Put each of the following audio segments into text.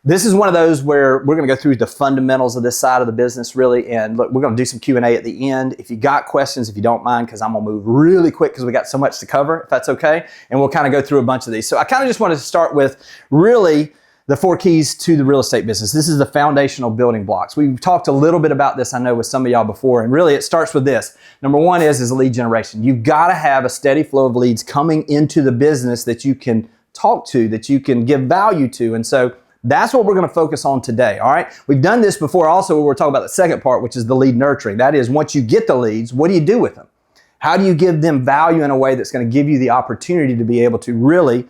this is one of those where we're going to go through the fundamentals of this side of the business really. And look, we're going to do some Q&A at the end. If you got questions, if you don't mind, because I'm going to move really quick because we got so much to cover, if that's okay. And we'll kind of go through a bunch of these. So I kind of just wanted to start with really the 4 keys to the real estate business. This is the foundational building blocks. We've talked a little bit about this, I know, with some of y'all before, and really it starts with this. Number one is lead generation. You've got to have a steady flow of leads coming into the business that you can talk to, that you can give value to. And so that's what we're going to focus on today, all right? We've done this before also. We're talking about the second part, which is the lead nurturing. That is, once you get the leads, what do you do with them? How do you give them value in a way that's going to give you the opportunity to be able to really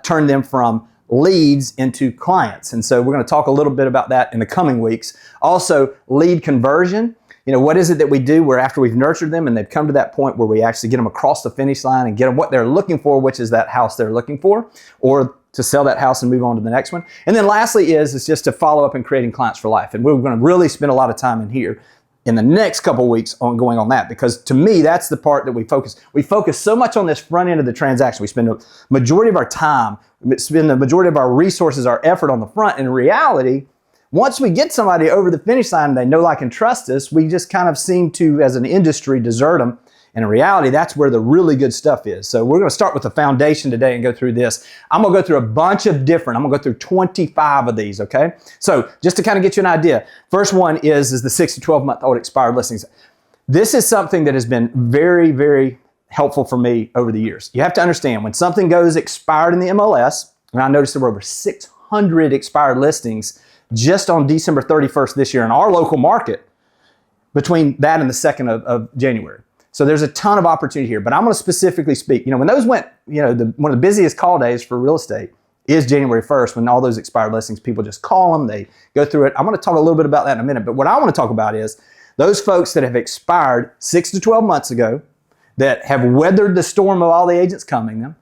turn them from leads into clients? And so we're going to talk a little bit about that in the coming weeks. Also, lead conversion. You know, what is it that we do where after we've nurtured them and they've come to that point where we actually get them across the finish line and get them what they're looking for, which is that house they're looking for, or to sell that house and move on to the next one. And then lastly is just to follow up and creating clients for life. And we're going to really spend a lot of time in here in the next couple of weeks on going on that, because to me, that's the part that we focus. We focus so much on this front end of the transaction. We spend a majority of our time, spend the majority of our resources, our effort on the front. In reality, once we get somebody over the finish line and they know, like, and trust us, we just kind of seem to, as an industry, desert them. And in reality, that's where the really good stuff is. So we're going to start with the foundation today and go through this. I'm going to go through a bunch of different, I'm going to go through 25 of these, okay? So just to kind of get you an idea, first one is the 6 to 12 month old expired listings. This is something that has been very, very helpful for me over the years. You have to understand, when something goes expired in the MLS, and I noticed there were over 600 expired listings just on December 31st this year in our local market, between that and the 2nd of January. So there's a ton of opportunity here, but I'm going to specifically speak. You know, when those went, you know, one of the busiest call days for real estate is January 1st, when all those expired listings, people just call them, they go through it. I'm going to talk a little bit about that in a minute, but what I want to talk about is those folks that have expired 6 to 12 months ago, that have weathered the storm of all the agents coming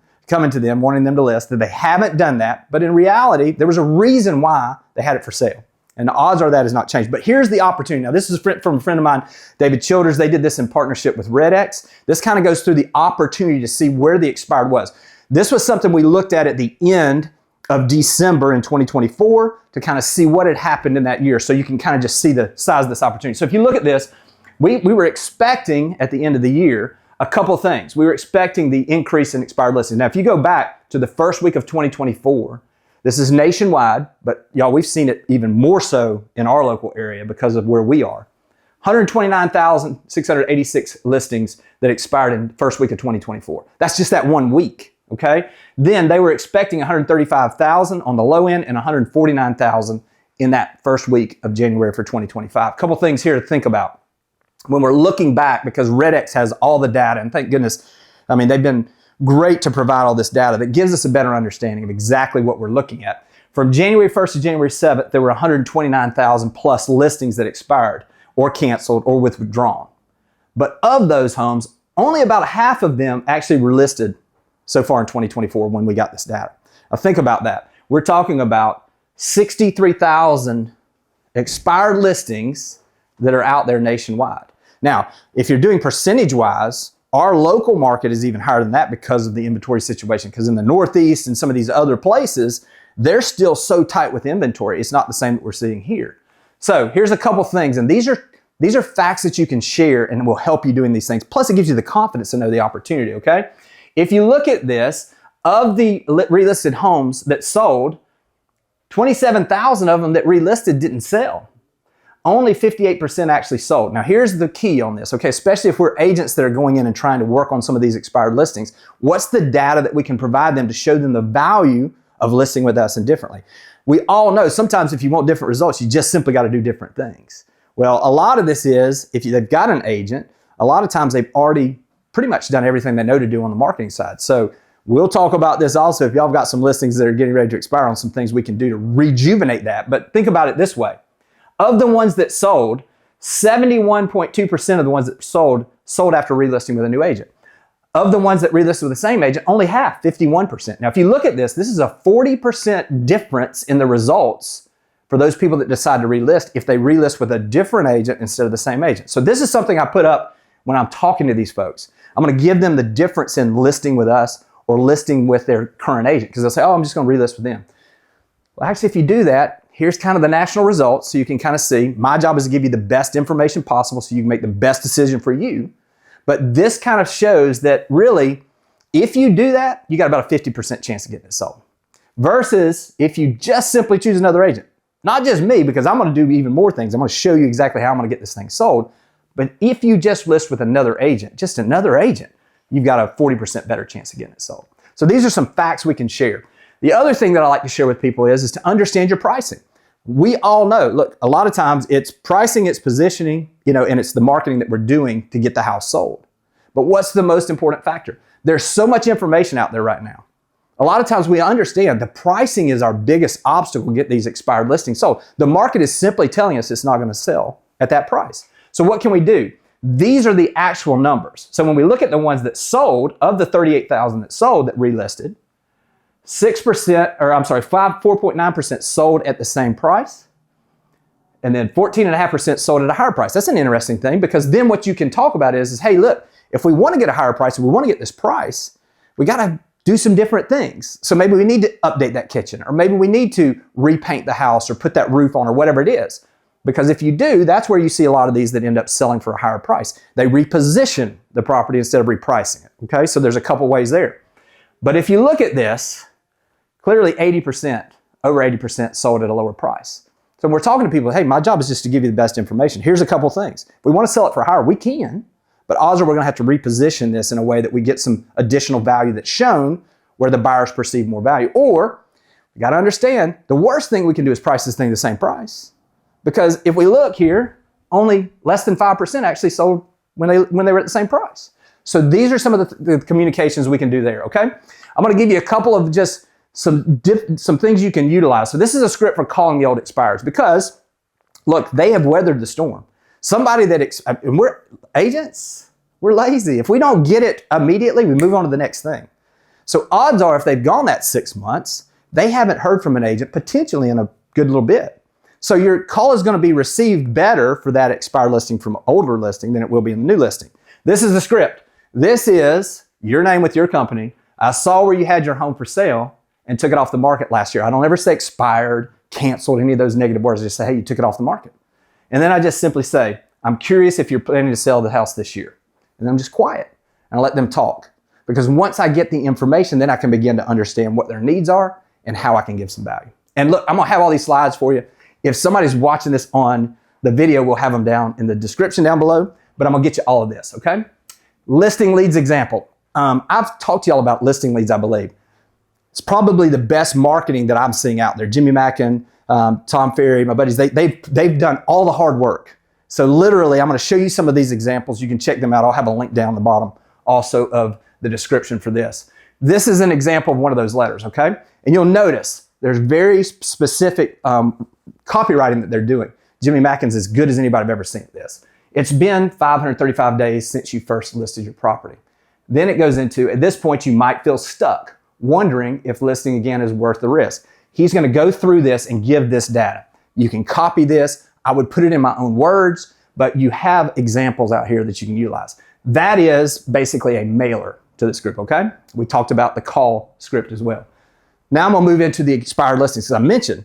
to them, wanting them to list, that they haven't done that, but in reality, there was a reason why they had it for sale. And the odds are that has not changed. But here's the opportunity. Now, this is from a friend of mine, David Childers. They did this in partnership with RedX. This kind of goes through the opportunity to see where the expired was. This was something we looked at the end of December in 2024 to kind of see what had happened in that year. So you can kind of just see the size of this opportunity. So if you look at this, we were expecting at the end of the year a couple of things. We were expecting the increase in expired listings. Now, if you go back to the first week of 2024, this is nationwide, but y'all, we've seen it even more so in our local area because of where we are. 129,686 listings that expired in the first week of 2024. That's just that 1 week, okay? Then they were expecting 135,000 on the low end and 149,000 in that first week of January for 2025. A couple things here to think about when we're looking back, because RedX has all the data, and thank goodness, I mean, they've been great to provide all this data that gives us a better understanding of exactly what we're looking at. From January 1st to January 7th, there were 129,000 plus listings that expired or canceled or withdrawn. But of those homes, only about half of them actually were listed so far in 2024 when we got this data. Now think about that. We're talking about 63,000 expired listings that are out there nationwide. Now, if you're doing percentage-wise, our local market is even higher than that because of the inventory situation. Because in the Northeast and some of these other places, they're still so tight with inventory. It's not the same that we're seeing here. So here's a couple things, and these are facts that you can share and will help you doing these things. Plus, it gives you the confidence to know the opportunity, okay? If you look at this, of the relisted homes that sold, 27,000 of them that relisted didn't sell. Only 58% actually sold. Now here's the key on this, okay? Especially if we're agents that are going in and trying to work on some of these expired listings. What's the data that we can provide them to show them the value of listing with us and differently? We all know sometimes if you want different results, you just simply got to do different things. Well, a lot of this is, if they've got an agent, a lot of times they've already pretty much done everything they know to do on the marketing side. So we'll talk about this also. If y'all have got some listings that are getting ready to expire, on some things we can do to rejuvenate that. But think about it this way. Of the ones that sold, 71.2% of the ones that sold after relisting with a new agent. Of the ones that relisted with the same agent, only half, 51%. Now, if you look at this, this is a 40% difference in the results for those people that decide to relist if they relist with a different agent instead of the same agent. So this is something I put up when I'm talking to these folks. I'm going to give them the difference in listing with us or listing with their current agent, because they'll say, oh, I'm just going to relist with them. Well, actually, if you do that, here's kind of the national results so you can kind of see. My job is to give you the best information possible so you can make the best decision for you. But this kind of shows that really, if you do that, you got about a 50% chance of getting it sold. Versus if you just simply choose another agent. Not just me, because I'm going to do even more things. I'm going to show you exactly how I'm going to get this thing sold. But if you just list with another agent, just another agent, you've got a 40% better chance of getting it sold. So these are some facts we can share. The other thing that I like to share with people is to understand your pricing. We all know, look, a lot of times it's pricing, it's positioning, and it's the marketing that we're doing to get the house sold. But what's the most important factor? There's so much information out there right now. A lot of times we understand the pricing is our biggest obstacle to get these expired listings sold. The market is simply telling us it's not going to sell at that price. So what can we do? These are the actual numbers. So when we look at the ones that sold, of the 38,000 that sold that relisted, 4.9% sold at the same price, and then 14.5% sold at a higher price. That's an interesting thing, because then what you can talk about is hey, look, if we want to get a higher price and we want to get this price, we got to do some different things. So maybe we need to update that kitchen, or maybe we need to repaint the house or put that roof on or whatever it is. Because if you do, that's where you see a lot of these that end up selling for a higher price. They reposition the property instead of repricing it. Okay, so there's a couple ways there. But if you look at this, clearly over 80% sold at a lower price. So we're talking to people, hey, my job is just to give you the best information. Here's a couple things. If we want to sell it for higher, we can. But odds are we're going to have to reposition this in a way that we get some additional value that's shown where the buyers perceive more value. Or, you got to understand, the worst thing we can do is price this thing the same price. Because if we look here, only less than 5% actually sold when they were at the same price. So these are some of the communications we can do there, okay? I'm going to give you a couple of just some things you can utilize. So this is a script for calling the old expireds because, look, they have weathered the storm. Somebody that, and we're agents, we're lazy. If we don't get it immediately, we move on to the next thing. So odds are if they've gone that 6 months, they haven't heard from an agent potentially in a good little bit. So your call is going to be received better for that expired listing from an older listing than it will be in the new listing. This is the script. This is your name with your company. I saw where you had your home for sale and took it off the market last year. I don't ever say expired, canceled, any of those negative words. I just say, hey, you took it off the market. And then I just simply say, I'm curious if you're planning to sell the house this year. And I'm just quiet and I let them talk. Because once I get the information, then I can begin to understand what their needs are and how I can give some value. And look, I'm gonna have all these slides for you. If somebody's watching this on the video, we'll have them down in the description down below, but I'm gonna get you all of this, okay? Listing leads example. I've talked to y'all about listing leads, I believe. It's probably the best marketing that I'm seeing out there. Jimmy Mackin, Tom Ferry, my buddies, they've done all the hard work. So literally, I'm going to show you some of these examples. You can check them out. I'll have a link down the bottom also of the description for this. This is an example of one of those letters, okay? And you'll notice there's very specific copywriting that they're doing. Jimmy Mackin's as good as anybody I've ever seen at this. It's been 535 days since you first listed your property. Then it goes into, at this point, you might feel stuck, wondering if listing again is worth the risk. He's going to go through this and give this data. You can copy this. I would put it in my own words, but you have examples out here that you can utilize. That is basically a mailer to the script, okay? We talked about the call script as well. Now I'm going to move into the expired listings. As I mentioned,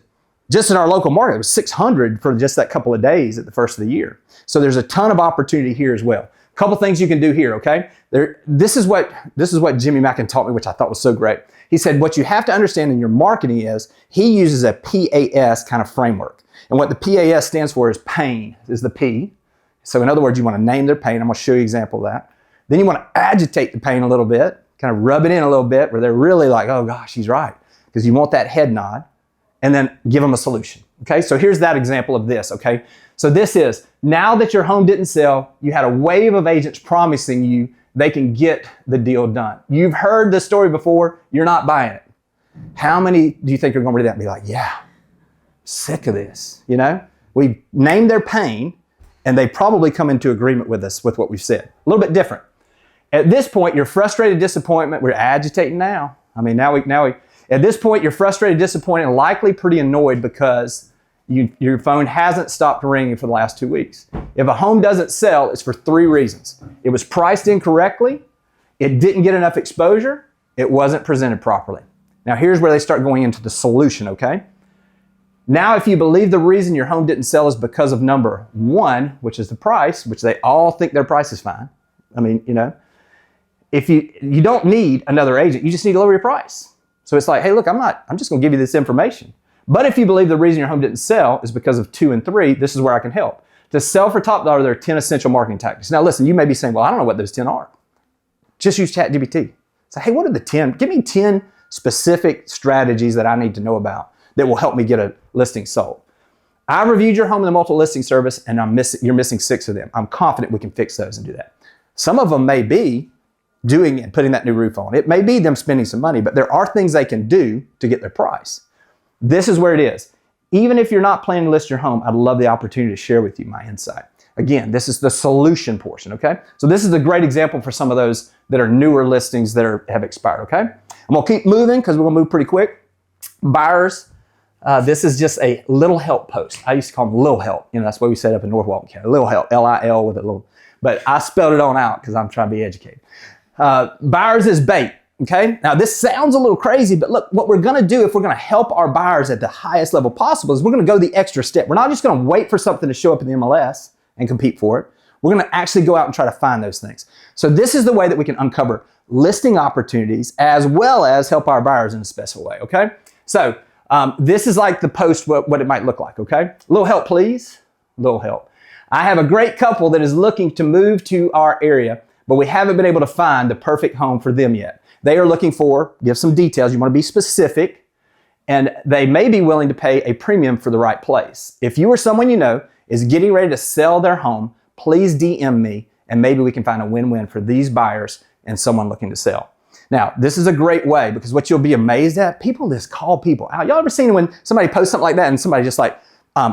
just in our local market, it was 600 for just that couple of days at the first of the year. So there's a ton of opportunity here as well. A couple things you can do here, okay? This is what Jimmy Mackin taught me, which I thought was so great. He said, what you have to understand in your marketing is he uses a PAS kind of framework. And what the PAS stands for is pain, is the P. So in other words, you want to name their pain. I'm going to show you an example of that. Then you want to agitate the pain a little bit, kind of rub it in a little bit where they're really like, oh gosh, he's right. Because you want that head nod. And then give them a solution. Okay, so here's that example of this, okay? So this is, now that your home didn't sell, you had a wave of agents promising you they can get the deal done. You've heard this story before, you're not buying it. How many do you think are going to read that and be like, yeah, sick of this, you know? We named their pain and they probably come into agreement with us with what we've said. A little bit different. At this point, you're frustrated, disappointment, we're agitating now. I mean, now we at this point, you're frustrated, disappointed, and likely pretty annoyed because your phone hasn't stopped ringing for the last 2 weeks. If a home doesn't sell, it's for 3 reasons. It was priced incorrectly, it didn't get enough exposure, it wasn't presented properly. Now here's where they start going into the solution, okay? Now, if you believe the reason your home didn't sell is because of number one, which is the price, which they all think their price is fine. I mean, you know, if you don't need another agent, you just need to lower your price. So it's like, hey, look, I'm just going to give you this information. But if you believe the reason your home didn't sell is because of 2 and 3, this is where I can help. To sell for top dollar, there are 10 essential marketing tactics. Now, listen, you may be saying, well, I don't know what those 10 are. Just use ChatGPT. Say, hey, what are the 10? Give me 10 specific strategies that I need to know about that will help me get a listing sold. I reviewed your home in the multiple listing service and you're missing 6 of them. I'm confident we can fix those and do that. Some of them may be doing and putting that new roof on. It may be them spending some money, but there are things they can do to get their price. This is where it is. Even if you're not planning to list your home, I'd love the opportunity to share with you my insight. Again, this is the solution portion, okay? So this is a great example for some of those that are newer listings that have expired, okay? I'm gonna keep moving because we're gonna move pretty quick. Buyers, this is just a little help post. I used to call them little help. You know, that's what we said up in North Walton County. Little help, L-I-L with a little, but I spelled it on out because I'm trying to be educated. Buyers is bait, okay? Now this sounds a little crazy, but look, what we're gonna do if we're gonna help our buyers at the highest level possible is we're gonna go the extra step. We're not just gonna wait for something to show up in the MLS and compete for it. We're gonna actually go out and try to find those things. So this is the way that we can uncover listing opportunities as well as help our buyers in a special way, okay? So this is like the post, what it might look like, okay? A little help, please. A little help. I have a great couple that is looking to move to our area, but we haven't been able to find the perfect home for them yet. They are looking for, give some details, you want to be specific, and they may be willing to pay a premium for the right place. If you or someone you know is getting ready to sell their home, please DM me and maybe we can find a win-win for these buyers and someone looking to sell. Now, this is a great way because what you'll be amazed at, people just call people out. Y'all ever seen when somebody posts something like that and somebody just like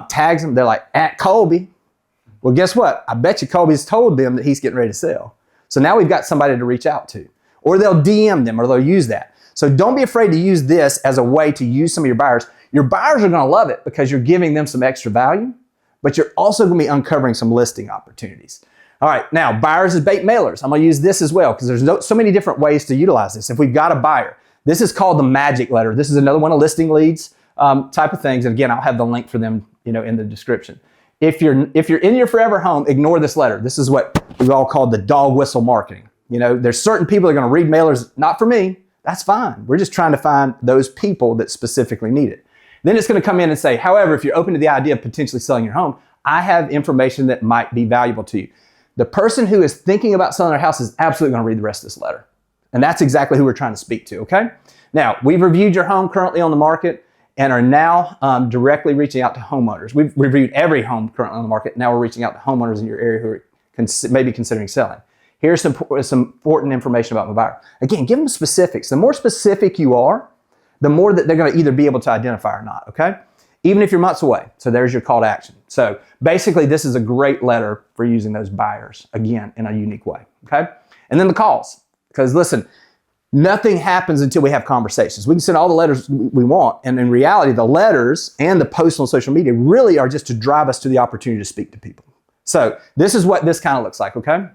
tags them, they're like, at Colby. Well, guess what? I bet you Colby's told them that he's getting ready to sell. So now we've got somebody to reach out to. Or they'll DM them or they'll use that. So don't be afraid to use this as a way to use some of your buyers. Your buyers are gonna love it because you're giving them some extra value, but you're also gonna be uncovering some listing opportunities. All right, now buyers is bait mailers. I'm gonna use this as well because there's so many different ways to utilize this. If we've got a buyer, this is called the magic letter. This is another one of listing leads type of things. And again, I'll have the link for them, you know, in the description. If you're in your forever home, ignore this letter. This is what we've all called the dog whistle marketing. You know, there's certain people that are going to read mailers, not for me. That's fine. We're just trying to find those people that specifically need it. Then it's going to come in and say, however, if you're open to the idea of potentially selling your home, I have information that might be valuable to you. The person who is thinking about selling their house is absolutely going to read the rest of this letter. And that's exactly who we're trying to speak to, okay? Now, we've reviewed your home currently on the market and are now directly reaching out to homeowners. We've reviewed every home currently on the market. Now we're reaching out to homeowners in your area who are maybe considering selling. Here's some important information about my buyer. Again, give them specifics. The more specific you are, the more that they're going to either be able to identify or not, okay? Even if you're months away. So there's your call to action. So basically, this is a great letter for using those buyers, again, in a unique way, okay? And then the calls. Because listen, nothing happens until we have conversations. We can send all the letters we want, and in reality, the letters and the posts on social media really are just to drive us to the opportunity to speak to people. So this is what this kind of looks like, okay?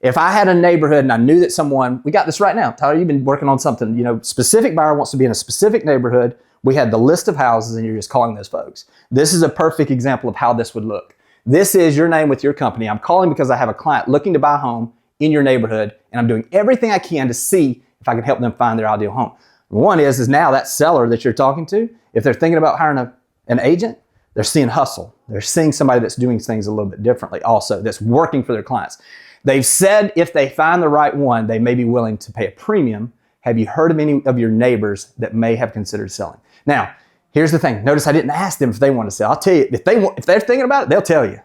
If I had a neighborhood and I knew that someone, we got this right now. Tyler, you've been working on something, you know, specific buyer wants to be in a specific neighborhood. We had the list of houses and you're just calling those folks. This is a perfect example of how this would look. This is your name with your company. I'm calling because I have a client looking to buy a home in your neighborhood and I'm doing everything I can to see if I can help them find their ideal home. One is now that seller that you're talking to, if they're thinking about hiring an agent, they're seeing hustle. They're seeing somebody that's doing things a little bit differently also, that's working for their clients. They've said if they find the right one, they may be willing to pay a premium. Have you heard of any of your neighbors that may have considered selling? Now, here's the thing. Notice I didn't ask them if they want to sell. I'll tell you, if they're thinking about it, they'll tell you.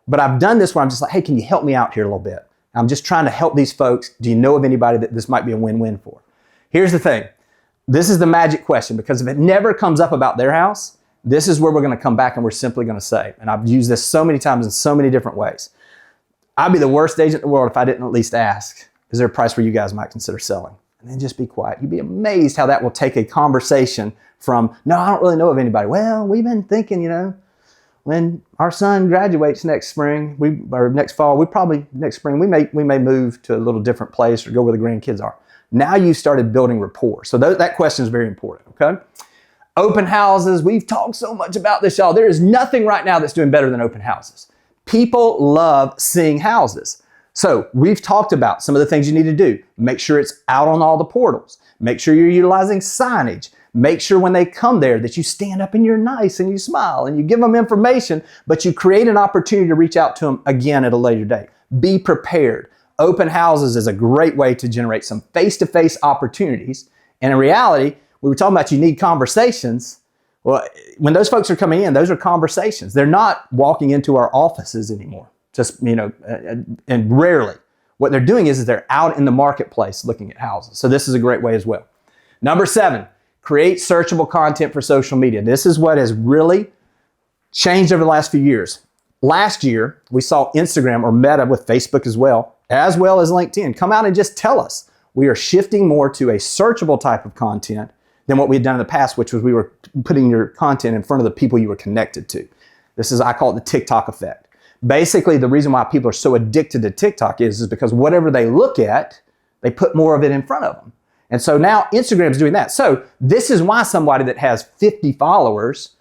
But I've done this where I'm just like, hey, can you help me out here a little bit? I'm just trying to help these folks. Do you know of anybody that this might be a win-win for? Here's the thing. This is the magic question because if it never comes up about their house, this is where we're going to come back and we're simply going to say, and I've used this so many times in so many different ways. I'd be the worst agent in the world if I didn't at least ask, is there a price where you guys might consider selling? And then just be quiet. You'd be amazed how that will take a conversation from, no, I don't really know of anybody. Well, we've been thinking, you know, when our son graduates next spring, or next fall, next spring, we may move to a little different place or go where the grandkids are. Now you started building rapport. So that question is very important, okay? Open houses. We've talked so much about this, y'all. There is nothing right now that's doing better than open houses. People love seeing houses. So we've talked about some of the things you need to do. Make sure it's out on all the portals. Make sure you're utilizing signage. Make sure when they come there that you stand up and you're nice and you smile and you give them information, but you create an opportunity to reach out to them again at a later date. Be prepared. Open houses is a great way to generate some face-to-face opportunities. And in reality, we were talking about you need conversations. Well, when those folks are coming in, those are conversations. They're not walking into our offices anymore, just, and rarely. What they're doing is they're out in the marketplace looking at houses. So this is a great way as well. Number 7, create searchable content for social media. This is what has really changed over the last few years. Last year, we saw Instagram or Meta with Facebook as well as LinkedIn come out and just tell us we are shifting more to a searchable type of content than what we had done in the past, which was we were putting your content in front of the people you were connected to. This is, I call it the TikTok effect. Basically, the reason why people are so addicted to TikTok is because whatever they look at, they put more of it in front of them. And so now Instagram's doing that. So this is why somebody that has 50 followers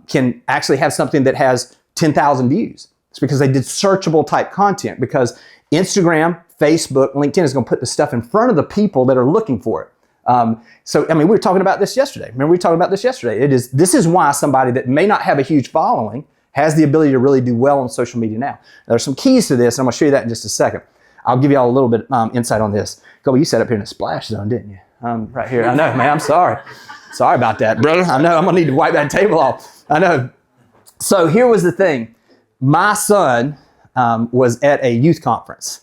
can actually have something that has 10,000 views. It's because they did searchable type content, because Instagram, Facebook, LinkedIn is going to put the stuff in front of the people that are looking for it. We were talking about this yesterday. Remember, we talked about this yesterday. This is why somebody that may not have a huge following has the ability to really do well on social media now. There's some keys to this, and I'm going to show you that in just a second. I'll give you all a little bit insight on this. Kobe, you sat up here in a splash zone, didn't you? Right here. I know, man. I'm sorry. Sorry about that, brother. I know. I'm going to need to wipe that table off. I know. So here was the thing. My son was at a youth conference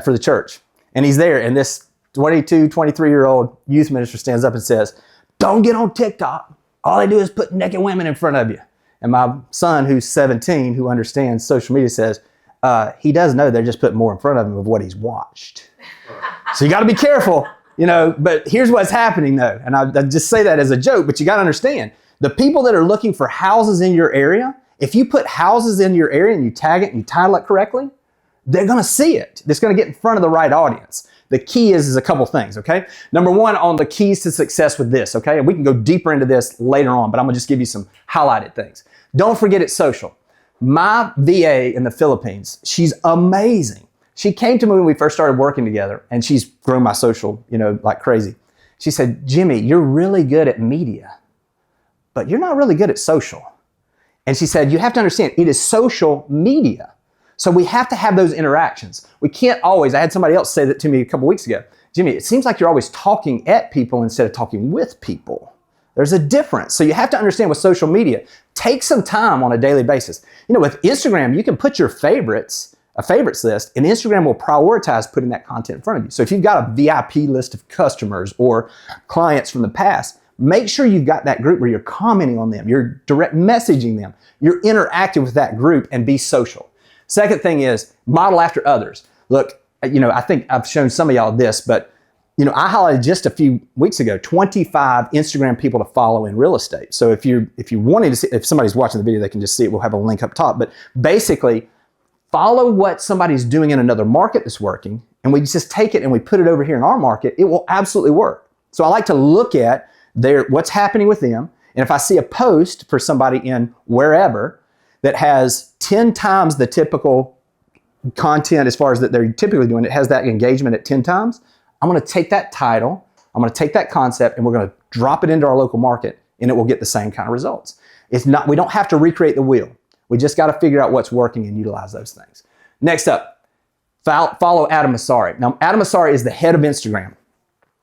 for the church, and he's there, and this 22, 23-year-old youth minister stands up and says, "Don't get on TikTok. All they do is put naked women in front of you." And my son, who's 17, who understands social media, says, he does know they're just putting more in front of him of what he's watched. So you got to be careful, but here's what's happening though. And I just say that as a joke, but you got to understand, the people that are looking for houses in your area, if you put houses in your area and you tag it and you title it correctly, they're going to see it. It's going to get in front of the right audience. The key is a couple things, okay? Number 1 on the keys to success with this, okay? And we can go deeper into this later on, but I'm going to just give you some highlighted things. Don't forget it's social. My VA in the Philippines, she's amazing. She came to me when we first started working together, and she's grown my social, like crazy. She said, "Jimmy, you're really good at media, but you're not really good at social." And she said, "You have to understand, it is social media. So we have to have those interactions. We can't always," I had somebody else say that to me a couple weeks ago, "Jimmy, it seems like you're always talking at people instead of talking with people." There's a difference. So you have to understand with social media, take some time on a daily basis. With Instagram, you can put your favorites, a favorites list, and Instagram will prioritize putting that content in front of you. So if you've got a VIP list of customers or clients from the past, make sure you've got that group where you're commenting on them, you're direct messaging them, you're interacting with that group, and be social. Second thing is model after others. Look, I think I've shown some of y'all this, but I highlighted just a few weeks ago 25 Instagram people to follow in real estate. So if you wanted to see, if somebody's watching the video, they can just see it. We'll have a link up top. But basically, follow what somebody's doing in another market that's working, and we just take it and we put it over here in our market. It will absolutely work. So I like to look at what's happening with them, and if I see a post for somebody in wherever that has 10 times the typical content as far as that they're typically doing, it has that engagement at 10 times, I'm going to take that title, I'm going to take that concept, and we're going to drop it into our local market, and it will get the same kind of results. We don't have to recreate the wheel. We just got to figure out what's working and utilize those things. Next up, follow Adam Massari. Now, Adam Massari is the head of Instagram.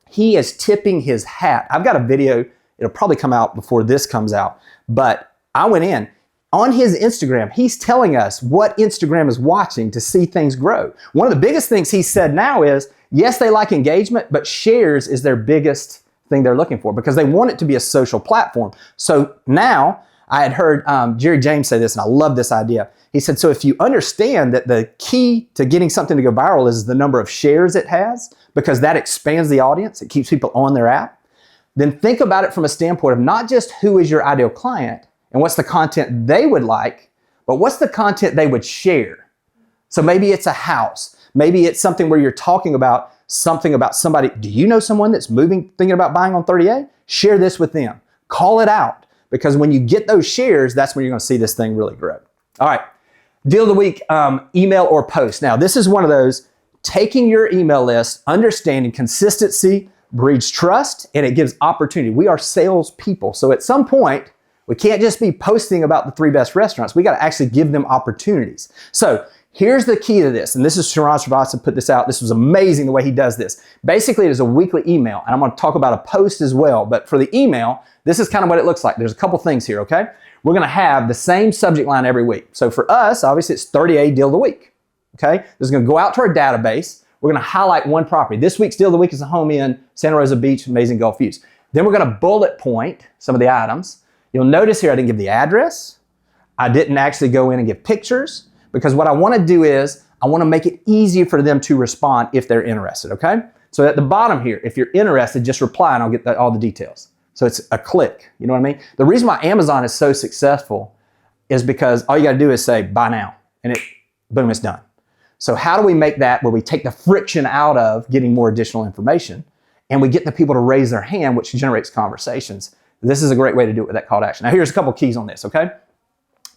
He is tipping his hat. I've got a video, it'll probably come out before this comes out, but I went in. On his Instagram, he's telling us what Instagram is watching to see things grow. One of the biggest things he said now is, yes, they like engagement, but shares is their biggest thing they're looking for because they want it to be a social platform. So now, I had heard Jerry James say this, and I love this idea. He said, so if you understand that the key to getting something to go viral is the number of shares it has, because that expands the audience, it keeps people on their app, then think about it from a standpoint of not just who is your ideal client and what's the content they would like, but what's the content they would share. So maybe it's a house. Maybe it's something where you're talking about something about somebody. Do you know someone that's moving, thinking about buying on 30A? Share this with them. Call it out, because when you get those shares, that's when you're going to see this thing really grow. All right. Deal of the week, email or post. Now, this is one of those, taking your email list, understanding consistency breeds trust, and it gives opportunity. We are salespeople. So at some point, we can't just be posting about the 3 best restaurants. We got to actually give them opportunities. So here's the key to this, and this is Sharon Srivastava put this out. This was amazing the way he does this. Basically, it is a weekly email, and I'm going to talk about a post as well. But for the email, this is kind of what it looks like. There's a couple things here, okay? We're going to have the same subject line every week. So for us, obviously, it's 30A deal of the week, okay? This is going to go out to our database. We're going to highlight one property. This week's deal of the week is a home in Santa Rosa Beach, amazing Gulf views. Then we're going to bullet point some of the items. You'll notice here I didn't give the address. I didn't actually go in and give pictures, because what I want to do is I want to make it easy for them to respond if they're interested, okay? So at the bottom here, if you're interested, just reply and I'll get all the details. So it's a click, you know what I mean? The reason why Amazon is so successful is because all you got to do is say buy now, and boom, it's done. So how do we make that where we take the friction out of getting more additional information and we get the people to raise their hand, which generates conversations? This is a great way to do it with that call to action. Now here's a couple keys on this, okay?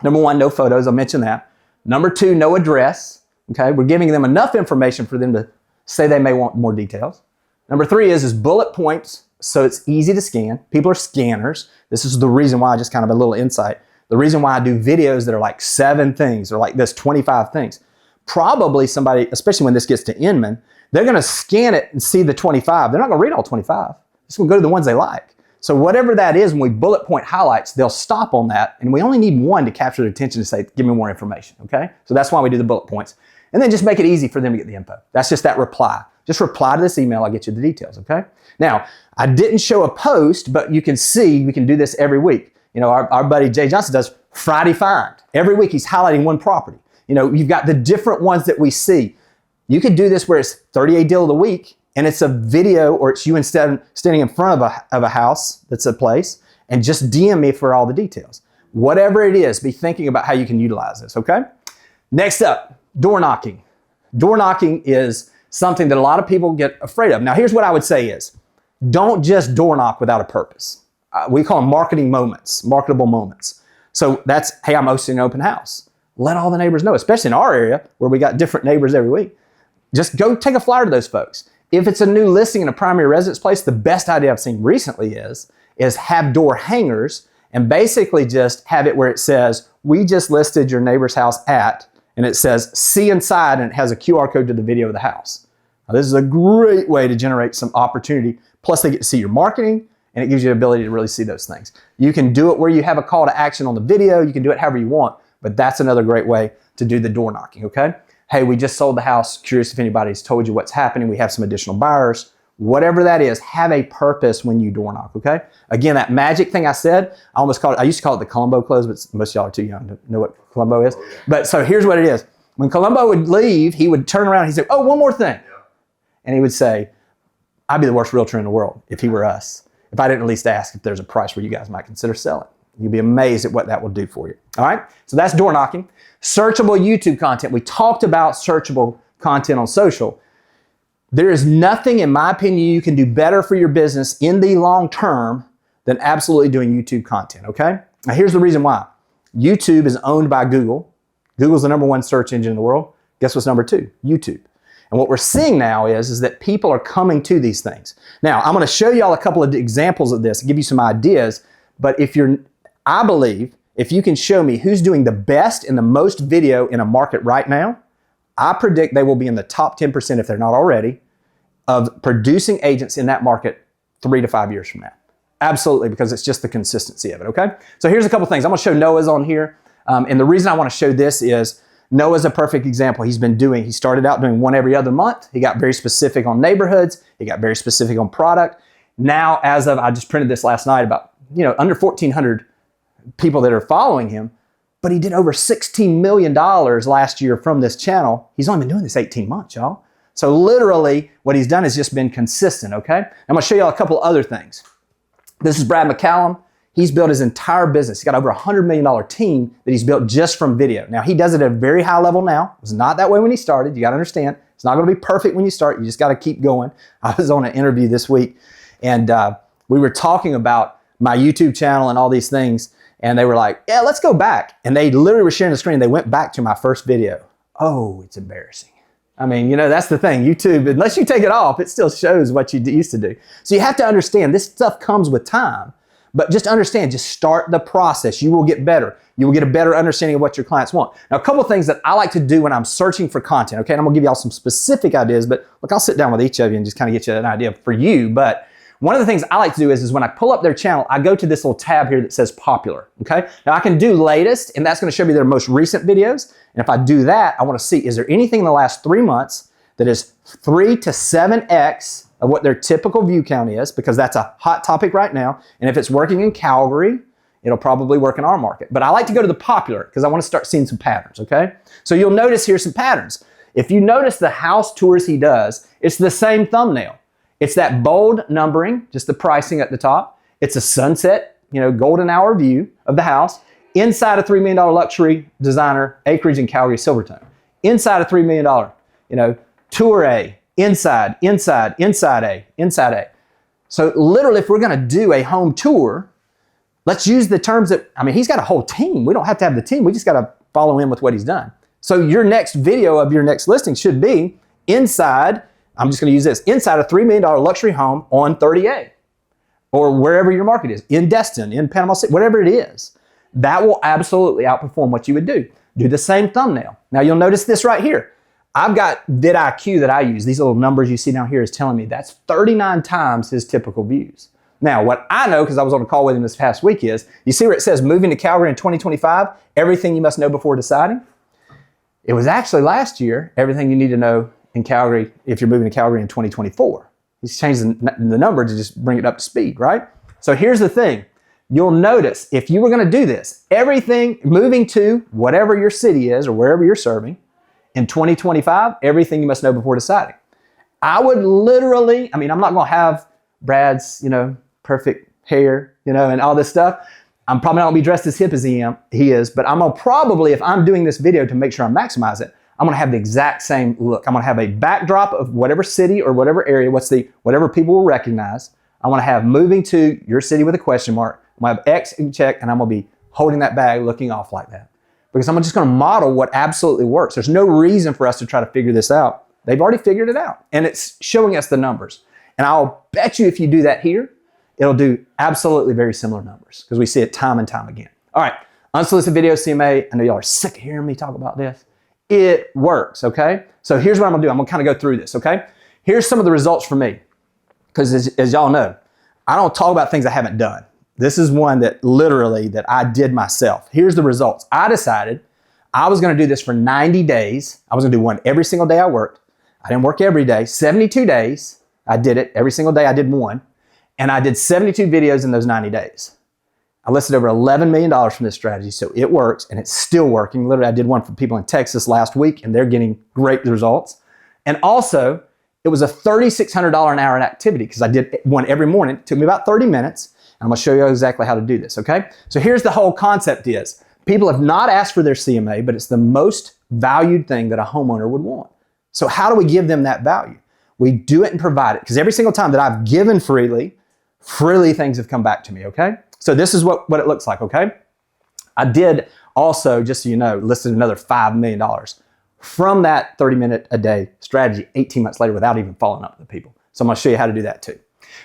Number 1, no photos, I mentioned that. Number 2, no address, okay? We're giving them enough information for them to say they may want more details. Number 3 is bullet points, so it's easy to scan. People are scanners. This is the reason why, just kind of a little insight, the reason why I do videos that are like 7 things or like this 25 things. Probably somebody, especially when this gets to Inman, they're going to scan it and see the 25. They're not going to read all 25. They're just going to go to the ones they like. So whatever that is, when we bullet point highlights, they'll stop on that, and we only need one to capture their attention to say, give me more information, okay? So that's why we do the bullet points. And then just make it easy for them to get the info. That's just that reply. Just reply to this email, I'll get you the details, okay? Now, I didn't show a post, but you can see we can do this every week. You know, our buddy Jay Johnson does Friday Find. Every week he's highlighting one property. You know, you've got the different ones that we see. You could do this where it's 30A deal of the week, and it's a video, or it's you instead standing in front of a house that's a place, and just DM me for all the details. Whatever it is, be thinking about how you can utilize this, okay? Next up, door knocking. Door knocking is something that a lot of people get afraid of. Now, here's what I would say is, don't just door knock without a purpose. We call them marketing moments, marketable moments. So that's, hey, I'm hosting an open house. Let all the neighbors know, especially in our area where we got different neighbors every week. Just go take a flyer to those folks. If it's a new listing in a primary residence place, the best idea I've seen recently is have door hangers and basically just have it where it says, we just listed your neighbor's house at, and it says, see inside, and it has a QR code to the video of the house. Now, this is a great way to generate some opportunity. Plus, they get to see your marketing, and it gives you the ability to really see those things. You can do it where you have a call to action on the video. You can do it however you want, but that's another great way to do the door knocking, okay? Hey, we just sold the house. Curious if anybody's told you what's happening. We have some additional buyers. Whatever that is, have a purpose when you door knock, okay? Again, that magic thing I said, I used to call it the Columbo close, but most of y'all are too young to know what Columbo is. But so here's what it is. When Columbo would leave, he would turn around and he'd say, oh, one more thing. And he would say, I'd be the worst realtor in the world if he were us, if I didn't at least ask if there's a price where you guys might consider selling. You'd be amazed at what that will do for you. All right, so that's door knocking. Searchable YouTube content. We talked about searchable content on social. There is nothing, in my opinion, you can do better for your business in the long term than absolutely doing YouTube content, okay? Now here's the reason why. YouTube is owned by Google. Google's the #1 search engine in the world. Guess what's #2? YouTube. And what we're seeing now is that people are coming to these things. Now, I'm going to show y'all a couple of examples of this and give you some ideas, but I believe if you can show me who's doing the best and the most video in a market right now, I predict they will be in the top 10%, if they're not already, of producing agents in that market 3 to 5 years from now. Absolutely, because it's just the consistency of it, okay? So here's a couple things. I'm going to show Noah's on here. And the reason I want to show this is Noah's a perfect example. He started out doing one every other month. He got very specific on neighborhoods. He got very specific on product. Now, I just printed this last night, about, under 1,400 people that are following him, but he did over $16 million last year from this channel. He's only been doing this 18 months, y'all. So literally what he's done is just been consistent, okay? I'm gonna show y'all a couple other things. This is Brad McCallum. He's built his entire business. He's got over a $100 million team that he's built just from video. Now, he does it at a very high level now. It was not that way when he started. You gotta understand. It's not gonna be perfect when you start. You just gotta keep going. I was on an interview this week, and we were talking about my YouTube channel and all these things. And they were like, yeah, let's go back. And they literally were sharing the screen. They went back to my first video. Oh, it's embarrassing. I mean, you know, that's the thing. YouTube, unless you take it off, it still shows what you used to do. So you have to understand this stuff comes with time. But just understand, just start the process. You will get better. You will get a better understanding of what your clients want. Now, a couple of things that I like to do when I'm searching for content, okay? And I'm gonna give y'all some specific ideas, but look, I'll sit down with each of you and just kind of get you an idea for you. But one of the things I like to do is when I pull up their channel, I go to this little tab here that says popular, okay? Now I can do latest, and that's gonna show me their most recent videos. And if I do that, I wanna see, is there anything in the last 3 months that is 3 to 7x of what their typical view count is, because that's a hot topic right now. And if it's working in Calgary, it'll probably work in our market. But I like to go to the popular because I want to start seeing some patterns, okay? So you'll notice here some patterns. If you notice the house tours he does, it's the same thumbnail. It's that bold numbering, just the pricing at the top. It's a sunset, you know, golden hour view of the house inside a $3 million luxury designer acreage in Calgary, Silvertone. Inside a $3 million, you know, tour A, inside A. So literally, if we're gonna do a home tour, let's use the terms that, I mean, he's got a whole team. We don't have to have the team. We just gotta follow in with what he's done. So your next video of your next listing should be inside, I'm just gonna use this, inside a $3 million luxury home on 30A, or wherever your market is, in Destin, in Panama City, whatever it is. That will absolutely outperform what you would do. Do the same thumbnail. Now you'll notice this right here. I've got vidIQ that I use. These little numbers you see down here is telling me that's 39 times his typical views. Now, what I know, because I was on a call with him this past week, is, you see where it says moving to Calgary in 2025, everything you must know before deciding? It was actually last year, everything you need to know in Calgary if you're moving to Calgary in 2024. He's changed the number to just bring it up to speed, right? So here's the thing. You'll notice, if you were gonna do this, everything moving to whatever your city is or wherever you're serving, in 2025, everything you must know before deciding. I would literally, I mean, I'm not gonna have Brad's, you know, perfect hair, you know, and all this stuff. I'm probably not gonna be dressed as hip as he is, but I'm gonna probably, if I'm doing this video to make sure I maximize it, I'm gonna have the exact same look. I'm gonna have a backdrop of whatever city or whatever area, whatever people will recognize. I wanna have moving to your city with a question mark. I'm gonna have X and check, and I'm gonna be holding that bag looking off like that. Because I'm just gonna model what absolutely works. There's no reason for us to try to figure this out. They've already figured it out, and it's showing us the numbers. And I'll bet you if you do that here, it'll do absolutely very similar numbers, because we see it time and time again. All right, unsolicited video CMA. I know y'all are sick of hearing me talk about this. It works, okay? So here's what I'm gonna do. I'm gonna kind of go through this, okay? Here's some of the results for me, because as y'all know, I don't talk about things I haven't done. This is one that literally that I did myself. Here's the results. I decided I was gonna do this for 90 days. I was gonna do one every single day I worked. I didn't work every day. 72 days, I did it. Every single day I did one. And I did 72 videos in those 90 days. I listed over $11 million from this strategy, so it works, and it's still working. Literally, I did one for people in Texas last week, and they're getting great results. And also, it was a $3,600 an hour in activity, because I did one every morning. It took me about 30 minutes. I'm gonna show you exactly how to do this, okay? So here's the whole concept is, people have not asked for their CMA, but it's the most valued thing that a homeowner would want. So how do we give them that value? We do it and provide it, because every single time that I've given freely things have come back to me, okay? So this is what it looks like, okay? I did also, just so you know, listed another $5 million from that 30-minute a day strategy 18 months later without even following up with the people. So I'm gonna show you how to do that too.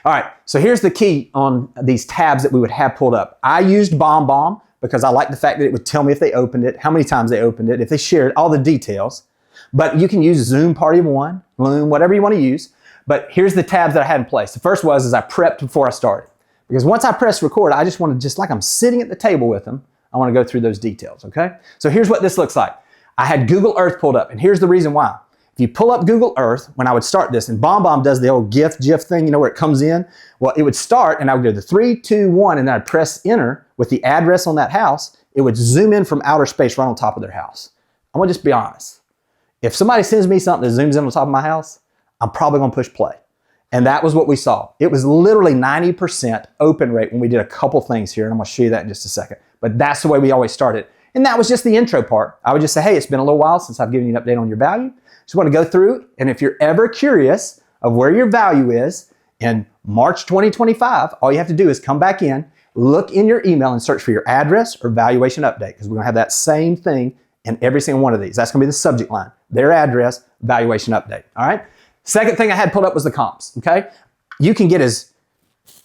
All right, so here's the key on these tabs that we would have pulled up. I used BombBomb because I like the fact that it would tell me if they opened it, how many times they opened it, if they shared, all the details. But you can use Zoom Party of One, Loom, whatever you want to use. But here's the tabs that I had in place. The first was I prepped before I started. Because once I press record, I just want to, just like I'm sitting at the table with them, I want to go through those details, okay? So here's what this looks like. I had Google Earth pulled up, and here's the reason why. If you pull up Google Earth, when I would start this, and BombBomb does the old GIF thing, you know, where it comes in, well, it would start, and I would go to 3, 2, 1, and then I'd press enter with the address on that house. It would zoom in from outer space right on top of their house. I'm gonna just be honest. If somebody sends me something that zooms in on top of my house, I'm probably gonna push play. And that was what we saw. It was literally 90% open rate when we did a couple things here, and I'm gonna show you that in just a second. But that's the way we always started. And that was just the intro part. I would just say, hey, it's been a little while since I've given you an update on your value. Just want to go through, and if you're ever curious of where your value is in March 2025, all you have to do is come back in look in your email and search for your address or valuation update, because we're going to have that same thing in every single one of these. That's going to be the subject line, their address, valuation update. All right. Second thing I had pulled up was the comps. Okay. You can get as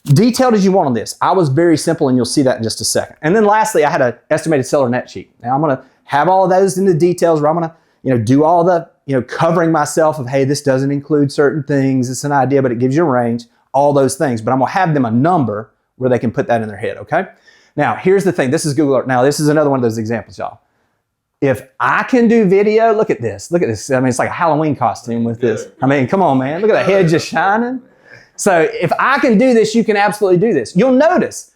detailed as you want on this. I was very simple, and you'll see that in just a second. And then lastly, I had an estimated seller net sheet. Now I'm going to have all of those in the details where I'm going to, do all the, covering myself of, hey, this doesn't include certain things. It's an idea, but it gives you a range, all those things. But I'm going to have them a number where they can put that in their head. Okay. Now here's the thing. This is Google Earth. Now this is another one of those examples, y'all. If I can do video, look at this. Look at this. I mean, it's like a Halloween costume with this. I mean, come on, man. Look at the head just shining. So if I can do this, you can absolutely do this. You'll notice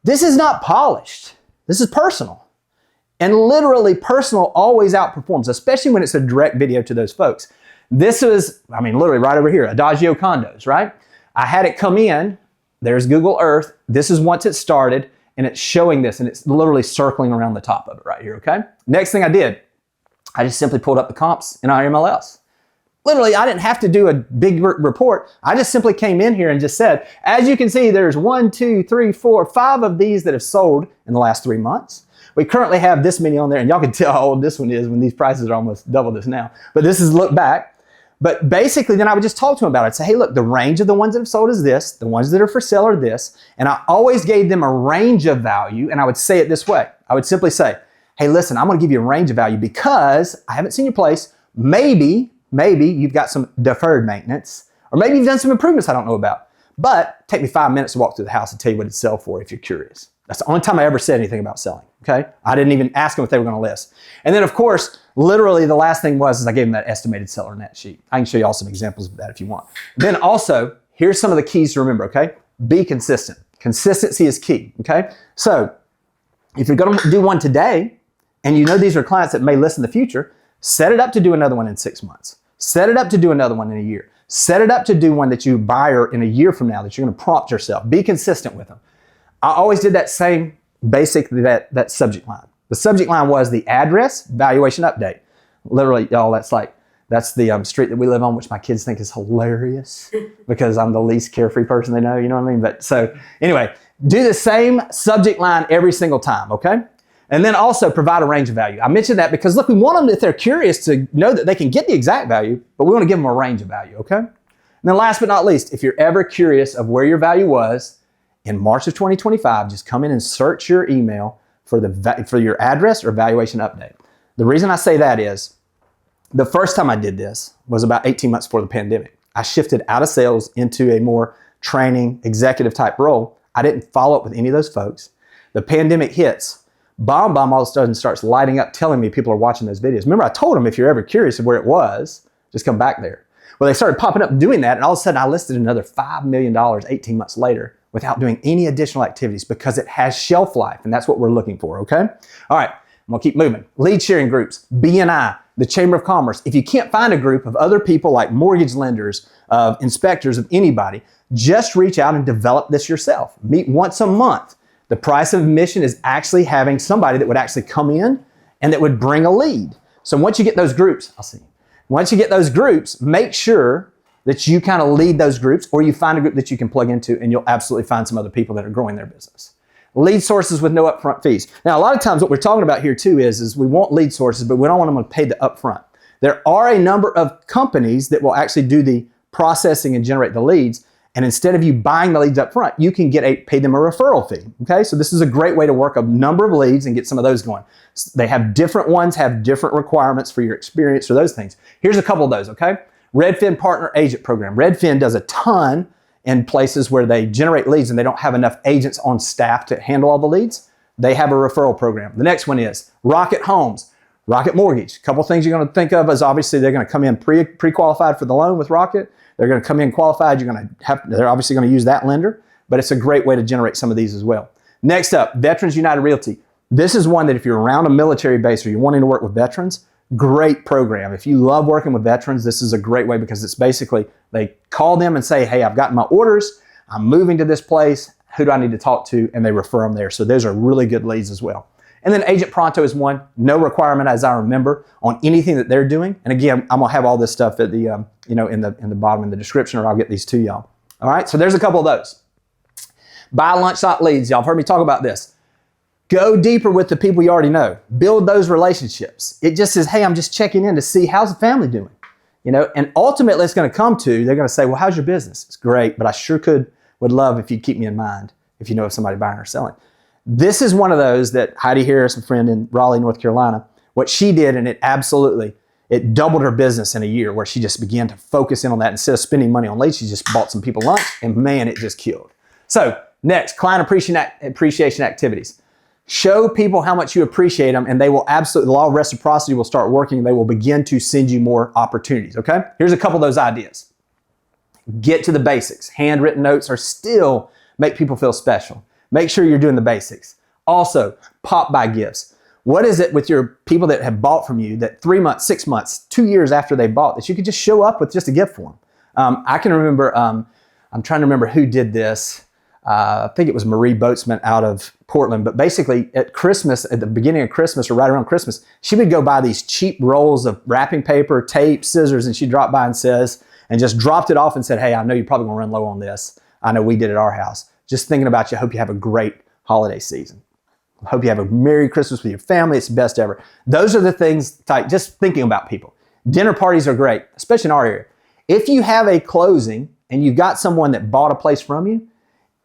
this is not polished. This is personal. And literally personal always outperforms, especially when it's a direct video to those folks. This is, literally right over here, Adagio Condos, right? I had it come in. There's Google Earth. This is once it started, and it's showing this, and it's literally circling around the top of it right here, okay? Next thing I did, I just simply pulled up the comps in our MLS. Literally, I didn't have to do a big report. I just simply came in here and just said, as you can see, there's 1, 2, 3, 4, 5 of these that have sold in the last 3 months. We currently have this many on there, and y'all can tell how old this one is when these prices are almost double this now. But this is look back. But basically, then I would just talk to them about it. I'd say, hey, look, the range of the ones that have sold is this. The ones that are for sale are this. And I always gave them a range of value, and I would say it this way. I would simply say, hey, listen, I'm going to give you a range of value because I haven't seen your place. Maybe you've got some deferred maintenance, or maybe you've done some improvements I don't know about. But take me 5 minutes to walk through the house and tell you what it'd sell for if you're curious. That's the only time I ever said anything about selling, okay? I didn't even ask them if they were going to list. And then, of course, literally the last thing is I gave them that estimated seller net sheet. I can show you all some examples of that if you want. Then also, here's some of the keys to remember, okay? Be consistent. Consistency is key, okay? So if you're going to do one today, and you know these are clients that may list in the future, set it up to do another one in 6 months. Set it up to do another one in a year. Set it up to do one that you buy in a year from now that you're going to prompt yourself. Be consistent with them. I always did that same basically that subject line. The subject line was the address, valuation update. Literally, y'all, that's the street that we live on, which my kids think is hilarious because I'm the least carefree person they know, you know what I mean? But so anyway, do the same subject line every single time, okay? And then also provide a range of value. I mentioned that because look, we want them, if they're curious, to know that they can get the exact value, but we want to give them a range of value, okay? And then last but not least, if you're ever curious of where your value was in March of 2025, just come in and search your email for your address or valuation update. The reason I say that is the first time I did this was about 18 months before the pandemic. I shifted out of sales into a more training, executive type role. I didn't follow up with any of those folks. The pandemic hits. Bomb all of a sudden starts lighting up telling me people are watching those videos. Remember, I told them if you're ever curious of where it was, just come back there. Well, they started popping up and doing that, and all of a sudden I listed another $5 million 18 months later without doing any additional activities because it has shelf life, and that's what we're looking for, okay? All right, I'm gonna keep moving. Lead sharing groups, BNI, the Chamber of Commerce. If you can't find a group of other people like mortgage lenders, of inspectors, of anybody, just reach out and develop this yourself. Meet once a month. The price of admission is actually having somebody that would actually come in and that would bring a lead. So once you get those groups, once you get those groups, make sure that you kind of lead those groups, or you find a group that you can plug into, and you'll absolutely find some other people that are growing their business. Lead sources with no upfront fees. Now, a lot of times what we're talking about here too is we want lead sources, but we don't want them to pay the upfront. There are a number of companies that will actually do the processing and generate the leads, and instead of you buying the leads up front, you can pay them a referral fee. Okay, so this is a great way to work a number of leads and get some of those going. They have different ones, have different requirements for your experience or those things. Here's a couple of those, okay? Redfin Partner Agent Program. Redfin does a ton in places where they generate leads and they don't have enough agents on staff to handle all the leads. They have a referral program. The next one is Rocket Homes, Rocket Mortgage. A couple things you're going to think of is obviously they're going to come in pre-qualified for the loan with Rocket. They're going to come in qualified. They're obviously going to use that lender, but it's a great way to generate some of these as well. Next up, Veterans United Realty. This is one that if you're around a military base or you're wanting to work with veterans, great program. If you love working with veterans, this is a great way because it's basically they call them and say, hey, I've gotten my orders. I'm moving to this place. Who do I need to talk to? And they refer them there. So those are really good leads as well. And then Agent Pronto is one. No requirement, as I remember, on anything that they're doing. And again, I'm gonna have all this stuff at the in the bottom in the description, or I'll get these to y'all. All right. So there's a couple of those. Buy lunch, not leads. Y'all have heard me talk about this. Go deeper with the people you already know. Build those relationships. It just says, hey, I'm just checking in to see how's the family doing. You know, and ultimately it's going to come to, they're going to say, well, how's your business? It's great, but I sure would love if you'd keep me in mind if you know of somebody buying or selling. This is one of those that Heidi Harris, a friend in Raleigh, North Carolina, what she did, and it doubled her business in a year, where she just began to focus in on that. Instead of spending money on leads, she just bought some people lunch, and man, it just killed. So next, client appreciation activities. Show people how much you appreciate them, and they will absolutely, the law of reciprocity will start working, and they will begin to send you more opportunities, okay? Here's a couple of those ideas. Get to the basics. Handwritten notes are still make people feel special. Make sure you're doing the basics. Also, pop-by gifts. What is it with your people that have bought from you that 3 months, 6 months, 2 years after they bought that you could just show up with just a gift for them? I can remember, I'm trying to remember who did this. I think it was Marie Boatsman out of Portland, but basically at Christmas, at the beginning of Christmas or right around Christmas, she would go buy these cheap rolls of wrapping paper, tape, scissors, and she'd drop by and just dropped it off and said, hey, I know you're probably gonna run low on this. I know we did at our house. Just thinking about you. I hope you have a great holiday season. I hope you have a Merry Christmas with your family. It's the best ever. Those are the things, just thinking about people. Dinner parties are great, especially in our area. If you have a closing and you've got someone that bought a place from you,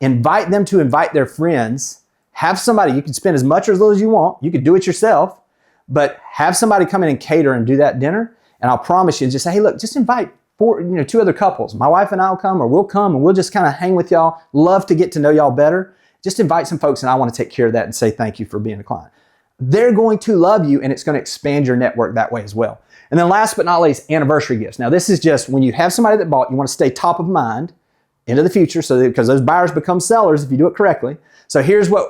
invite them to invite their friends. Have somebody, you can spend as much or as little as you want. You could do it yourself, but have somebody come in and cater and do that dinner. And I'll promise you, just say, hey, look, just invite 2 other couples. My wife and I'll come, or we'll come, and we'll just kind of hang with y'all. Love to get to know y'all better. Just invite some folks, and I want to take care of that and say thank you for being a client. They're going to love you, and it's going to expand your network that way as well. And then last but not least, anniversary gifts. Now, this is just when you have somebody that bought, you want to stay top of mind into the future, because those buyers become sellers if you do it correctly. So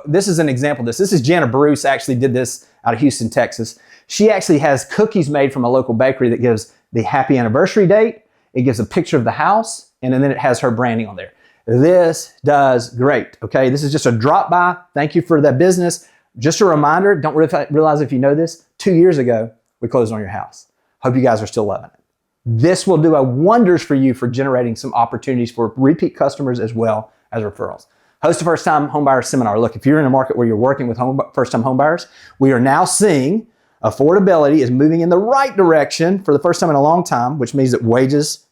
this is an example of this. This is Jana Bruce, actually did this out of Houston, Texas. She actually has cookies made from a local bakery that gives the happy anniversary date. It gives a picture of the house, and then it has her branding on there. This does great, okay? This is just a drop by. Thank you for that business. Just a reminder, don't realize if you know this, 2 years ago, we closed on your house. Hope you guys are still loving it. This will do wonders for you for generating some opportunities for repeat customers as well as referrals. Host a first-time homebuyer seminar. Look, if you're in a market where you're working with first-time homebuyers, we are now seeing affordability is moving in the right direction for the first time in a long time, which means that wages,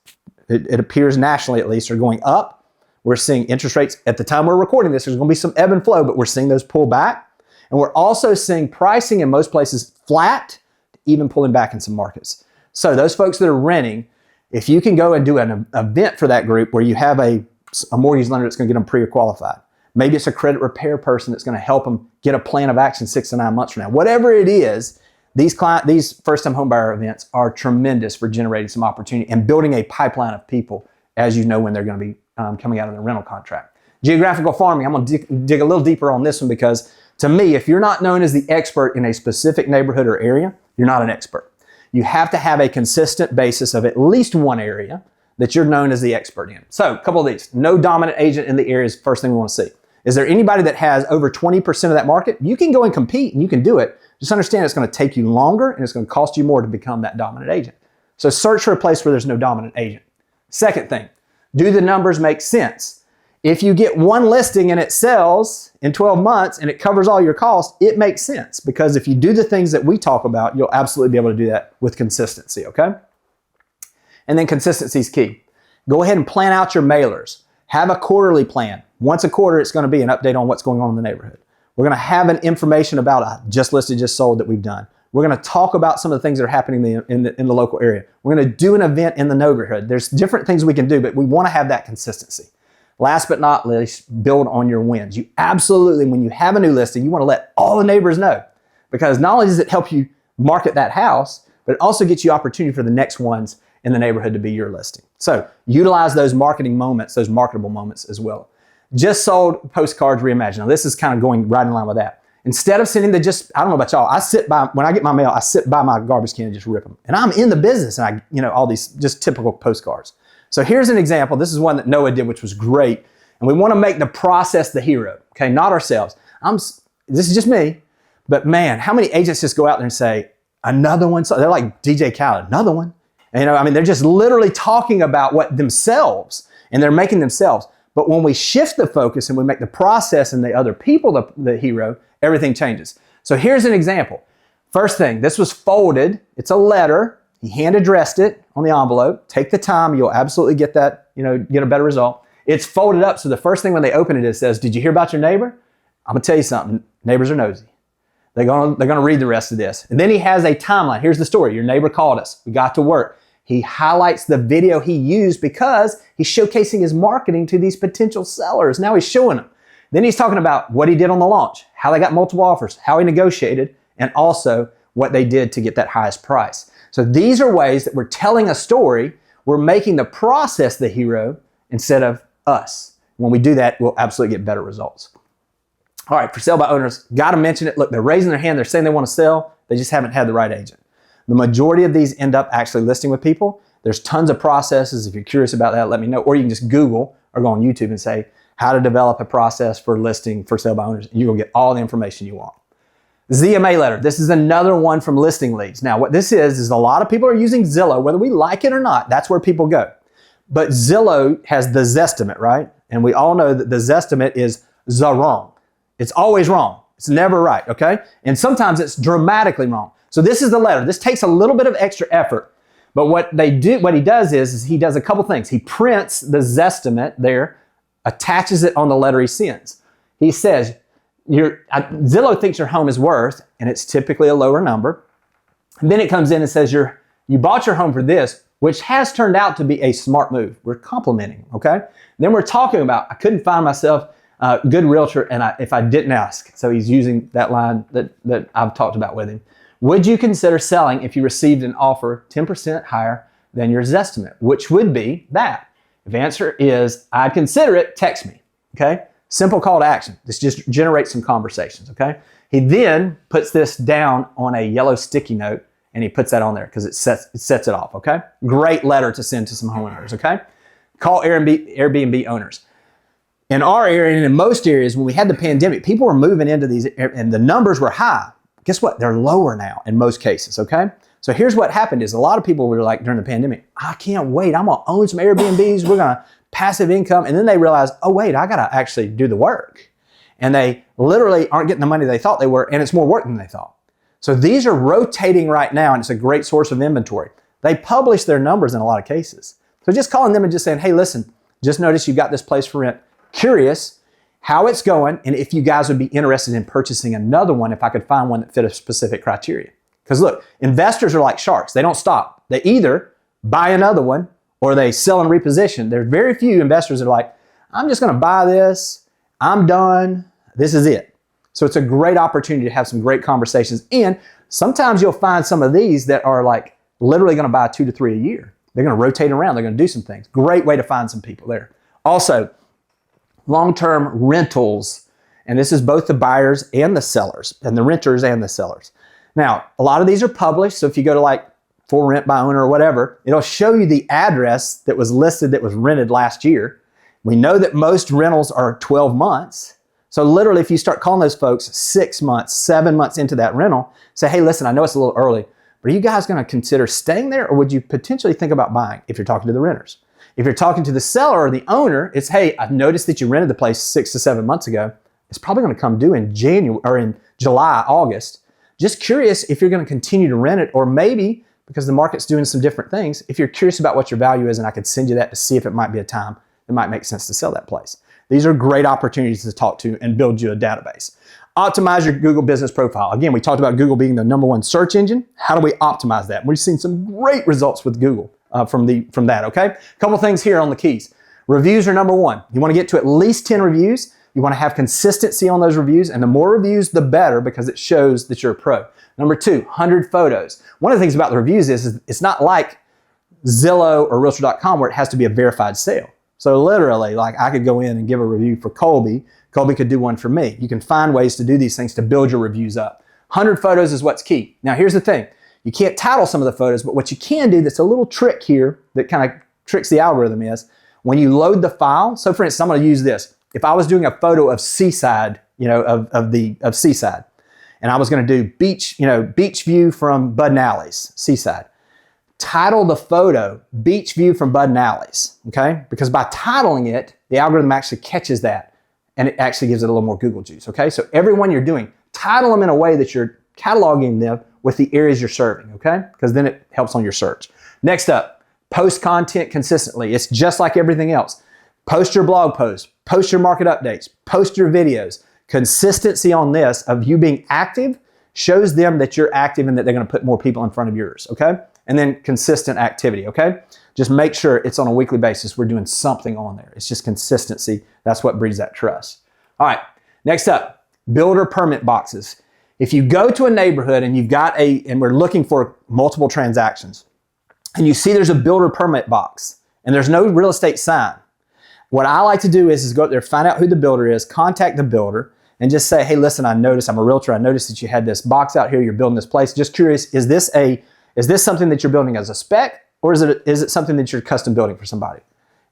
it appears nationally at least, are going up. We're seeing interest rates, at the time we're recording this, there's going to be some ebb and flow, but we're seeing those pull back. And we're also seeing pricing in most places flat, even pulling back in some markets. So those folks that are renting, if you can go and do an event for that group where you have a mortgage lender that's going to get them pre-qualified. Maybe it's a credit repair person that's going to help them get a plan of action 6 to 9 months from now. Whatever it is, these first-time homebuyer events are tremendous for generating some opportunity and building a pipeline of people, as you know, when they're going to be coming out of the rental contract. Geographical farming, I'm going to dig a little deeper on this one, because to me, if you're not known as the expert in a specific neighborhood or area, you're not an expert. You have to have a consistent basis of at least one area that you're known as the expert in. So a couple of these. No dominant agent in the area is the first thing we want to see. Is there anybody that has over 20% of that market? You can go and compete and you can do it. Just understand it's going to take you longer and it's going to cost you more to become that dominant agent. So search for a place where there's no dominant agent. Second thing, do the numbers make sense? If you get one listing and it sells in 12 months and it covers all your costs, it makes sense, because if you do the things that we talk about, you'll absolutely be able to do that with consistency, okay? And then consistency is key. Go ahead and plan out your mailers. Have a quarterly plan. Once a quarter, it's going to be an update on what's going on in the neighborhood. We're going to have an information about a just listed, just sold that we've done. We're going to talk about some of the things that are happening in the local area. We're going to do an event in the neighborhood. There's different things we can do, but we want to have that consistency. Last but not least, build on your wins. You absolutely, when you have a new listing, you want to let all the neighbors know, because not only does it help you market that house, but it also gets you opportunity for the next ones in the neighborhood to be your listing. So utilize those marketing moments, those marketable moments as well. Just sold Postcards Reimagined. Now this is kind of going right in line with that. Instead of sending I don't know about y'all, when I get my mail, I sit by my garbage can and just rip them. And I'm in the business, and all these just typical postcards. So here's an example. This is one that Noah did, which was great. And we want to make the process the hero, okay? Not ourselves. This is just me, but man, how many agents just go out there and say, another one? So they're like DJ Khaled, another one. And, they're just literally talking about themselves, and they're making themselves. But when we shift the focus and we make the process and the other people the hero, everything changes. So here's an example. First thing, this was folded. It's a letter. He hand addressed it on the envelope. Take the time. You'll absolutely get that, get a better result. It's folded up. So the first thing when they open it, it says, did you hear about your neighbor? I'm going to tell you something. Neighbors are nosy. They're going to read the rest of this. And then he has a timeline. Here's the story. Your neighbor called us. We got to work. He highlights the video he used because he's showcasing his marketing to these potential sellers. Now he's showing them. Then he's talking about what he did on the launch, how they got multiple offers, how he negotiated, and also what they did to get that highest price. So these are ways that we're telling a story. We're making the process the hero instead of us. When we do that, we'll absolutely get better results. All right, for sale by owners, got to mention it. Look, they're raising their hand. They're saying they want to sell. They just haven't had the right agent. The majority of these end up actually listing with people. There's tons of processes. If you're curious about that, let me know. Or you can just Google or go on YouTube and say, how to develop a process for listing for sale by owners. You're going to get all the information you want. ZMA Letter. This is another one from Listing Leads. Now, what this is a lot of people are using Zillow. Whether we like it or not, that's where people go. But Zillow has the Zestimate, right? And we all know that the Zestimate is wrong. It's always wrong. It's never right, okay? And sometimes it's dramatically wrong. So this is the letter. This takes a little bit of extra effort. But what he does is he does a couple things. He prints the Zestimate there, attaches it on the letter he sends. He says, Zillow thinks your home is worth, and it's typically a lower number. And then it comes in and says, you bought your home for this, which has turned out to be a smart move. We're complimenting, okay? Then we're talking about, I couldn't find myself a good realtor if I didn't ask. So he's using that line that I've talked about with him. Would you consider selling if you received an offer 10% higher than your Zestimate? Which would be that. If the answer is, I'd consider it, text me, okay? Simple call to action. This just generates some conversations, okay? He then puts this down on a yellow sticky note and he puts that on there because it sets it off, okay? Great letter to send to some homeowners, okay? Call Airbnb owners. In our area and in most areas, when we had the pandemic, people were moving into these and the numbers were high. Guess what? They're lower now in most cases, okay? So here's what happened is a lot of people were like during the pandemic, I can't wait. I'm going to own some Airbnbs. We're going to passive income. And then they realized, oh, wait, I got to actually do the work. And they literally aren't getting the money they thought they were, and it's more work than they thought. So these are rotating right now, and it's a great source of inventory. They publish their numbers in a lot of cases. So just calling them and just saying, hey, listen, just noticed you got this place for rent. Curious how it's going, and if you guys would be interested in purchasing another one if I could find one that fit a specific criteria. Because look, investors are like sharks. They don't stop. They either buy another one or they sell and reposition. There are very few investors that are like, I'm just going to buy this. I'm done. This is it. So it's a great opportunity to have some great conversations. And sometimes you'll find some of these that are like literally going to buy 2 to 3 a year. They're going to rotate around. They're going to do some things. Great way to find some people there. Also, long-term rentals. And this is both the buyers and the sellers, and the renters and the sellers. Now, a lot of these are published. So if you go to like for rent by owner or whatever, it'll show you the address that was listed that was rented last year. We know that most rentals are 12 months. So literally, if you start calling those folks 6 months, 7 months into that rental, say, hey, listen, I know it's a little early, but are you guys going to consider staying there, or would you potentially think about buying if you're talking to the renters? If you're talking to the seller or the owner, it's, hey, I've noticed that you rented the place 6 to 7 months ago. It's probably going to come due in January or in July, August. Just curious if you're going to continue to rent it, or maybe because the market's doing some different things, if you're curious about what your value is, and I could send you that to see if it might be a time it might make sense to sell that place. These are great opportunities to talk to and build you a database. Optimize your Google business profile. Again, we talked about Google being the #1 search engine. How do we optimize that? We've seen some great results with Google from that, okay? A couple things here on the keys. Reviews are #1. You want to get to at least 10 reviews. You want to have consistency on those reviews, and the more reviews, the better, because it shows that you're a pro. #2, 100 photos. One of the things about the reviews is it's not like Zillow or Realtor.com where it has to be a verified sale. So literally, like I could go in and give a review for Colby. Colby could do one for me. You can find ways to do these things to build your reviews up. 100 photos is what's key. Now here's the thing. You can't title some of the photos, but what you can do that's a little trick here that kind of tricks the algorithm is when you load the file. So for instance, I'm going to use this. If I was doing a photo of Seaside, of Seaside, and I was going to do beach view from Bud and Alley's, Seaside. Title the photo Beach View from Bud and Alley's, okay? Because by titling it, the algorithm actually catches that and it actually gives it a little more Google juice, okay? So every one you're doing, title them in a way that you're cataloging them with the areas you're serving, okay? Because then it helps on your search. Next up, post content consistently. It's just like everything else. Post your blog posts, post your market updates, post your videos. Consistency on this of you being active shows them that you're active and that they're going to put more people in front of yours, okay? And then consistent activity, okay? Just make sure it's on a weekly basis. We're doing something on there. It's just consistency. That's what breeds that trust. All right, next up, builder permit boxes. If you go to a neighborhood and you've got and we're looking for multiple transactions, and you see there's a builder permit box and there's no real estate sign, what I like to do is go up there, find out who the builder is, contact the builder, and just say, hey, listen, I noticed, I'm a realtor, I noticed that you had this box out here, you're building this place. Just curious, is this something that you're building as a spec, or is it something that you're custom building for somebody?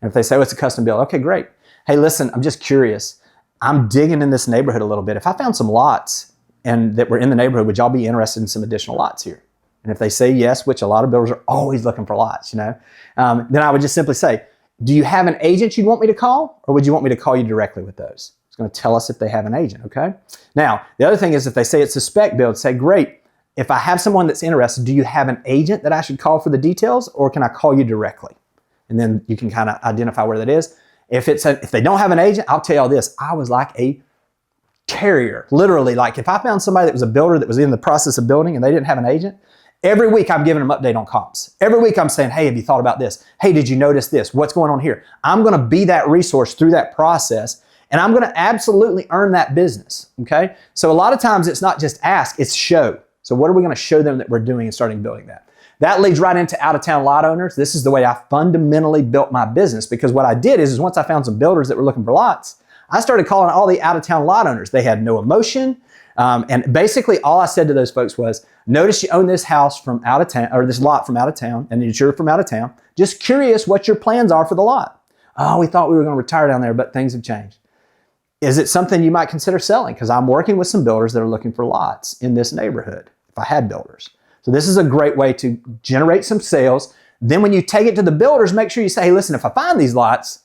And if they say, oh, it's a custom build, okay, great. Hey, listen, I'm just curious. I'm digging in this neighborhood a little bit. If I found some lots and that were in the neighborhood, would y'all be interested in some additional lots here? And if they say yes, which a lot of builders are always looking for lots, then I would just simply say, do you have an agent you'd want me to call, or would you want me to call you directly with those? It's going to tell us if they have an agent, okay? Now, the other thing is if they say it's a spec build, say, great, if I have someone that's interested, do you have an agent that I should call for the details, or can I call you directly? And then you can kind of identify where that is. If they don't have an agent, I'll tell you all this. I was like a terrier, literally. Like if I found somebody that was a builder that was in the process of building and they didn't have an agent, every week I'm giving them an update on comps. Every week I'm saying, hey, have you thought about this? Hey, did you notice this? What's going on here? I'm going to be that resource through that process, and I'm going to absolutely earn that business, okay? So a lot of times it's not just ask, it's show. So what are we going to show them that we're doing and starting building that? That leads right into out-of-town lot owners. This is the way I fundamentally built my business, because what I did is once I found some builders that were looking for lots, I started calling all the out-of-town lot owners. They had no emotion. And basically all I said to those folks was, notice you own this house from out of town, or this lot from out of town, and you're from out of town. Just curious what your plans are for the lot. Oh, we thought we were going to retire down there, but things have changed. Is it something you might consider selling? Because I'm working with some builders that are looking for lots in this neighborhood, if I had builders. So this is a great way to generate some sales. Then when you take it to the builders, make sure you say, hey, listen, if I find these lots,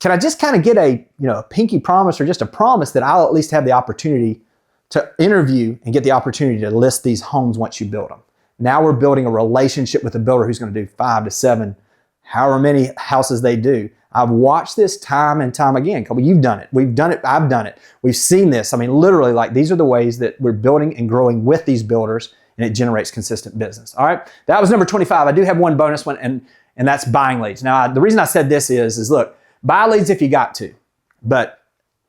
can I just kind of get a pinky promise or just a promise that I'll at least have the opportunity to interview and get the opportunity to list these homes once you build them. Now we're building a relationship with the builder who's going to do 5 to 7, however many houses they do. I've watched this time and time again. You've done it. We've done it. I've done it. We've seen this. I mean, literally, like these are the ways that we're building and growing with these builders, and it generates consistent business. All right. That was number 25. I do have one bonus one, and that's buying leads. Now, the reason I said this is look, buy leads if you got to, but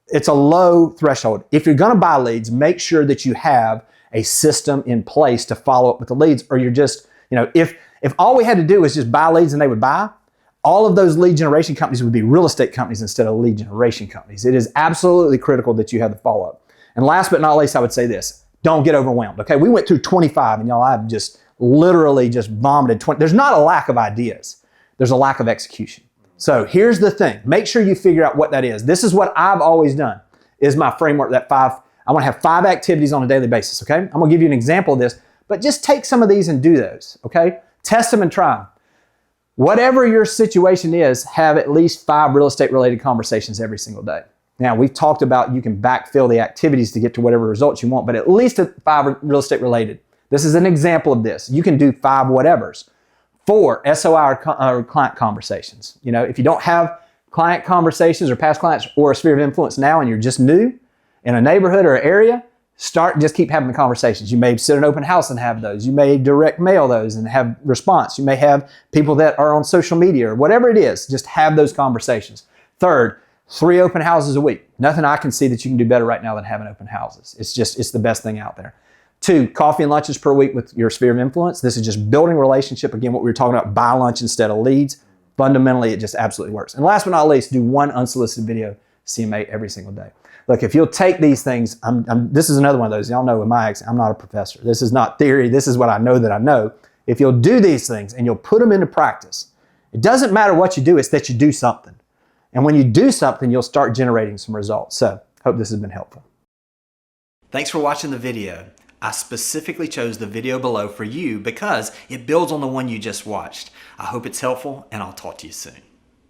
it's a low threshold. If you're going to buy leads, make sure that you have a system in place to follow up with the leads, or you're just, if all we had to do was just buy leads and they would buy, all of those lead generation companies would be real estate companies instead of lead generation companies. It is absolutely critical that you have the follow-up. And last but not least, I would say this, don't get overwhelmed, okay? We went through 25 and y'all, I've just literally just vomited 20. There's not a lack of ideas. There's a lack of execution. So here's the thing. Make sure you figure out what that is. This is what I've always done, is my framework, I want to have 5 activities on a daily basis, okay? I'm going to give you an example of this, but just take some of these and do those, okay? Test them and try them. Whatever your situation is, have at least 5 real estate related conversations every single day. Now, we've talked about you can backfill the activities to get to whatever results you want, but at least 5 real estate related. This is an example of this. You can do 5 whatevers. 4 SOI or client conversations. If you don't have client conversations or past clients or a sphere of influence now and you're just new in a neighborhood or area, just keep having the conversations. You may sit an open house and have those. You may direct mail those and have response. You may have people that are on social media or whatever it is. Just have those conversations. 3rd, 3 open houses a week. Nothing I can see that you can do better right now than having open houses. It's the best thing out there. 2, coffee and lunches per week with your sphere of influence. This is just building relationship. Again, what we were talking about, buy lunch instead of leads. Fundamentally, it just absolutely works. And last but not least, do 1 unsolicited video CMA every single day. Look, if you'll take these things, this is another one of those. Y'all know with my accent, I'm not a professor. This is not theory. This is what I know that I know. If you'll do these things and you'll put them into practice, it doesn't matter what you do, it's that you do something. And when you do something, you'll start generating some results. So, hope this has been helpful. Thanks for watching the video. I specifically chose the video below for you because it builds on the one you just watched. I hope it's helpful, and I'll talk to you soon.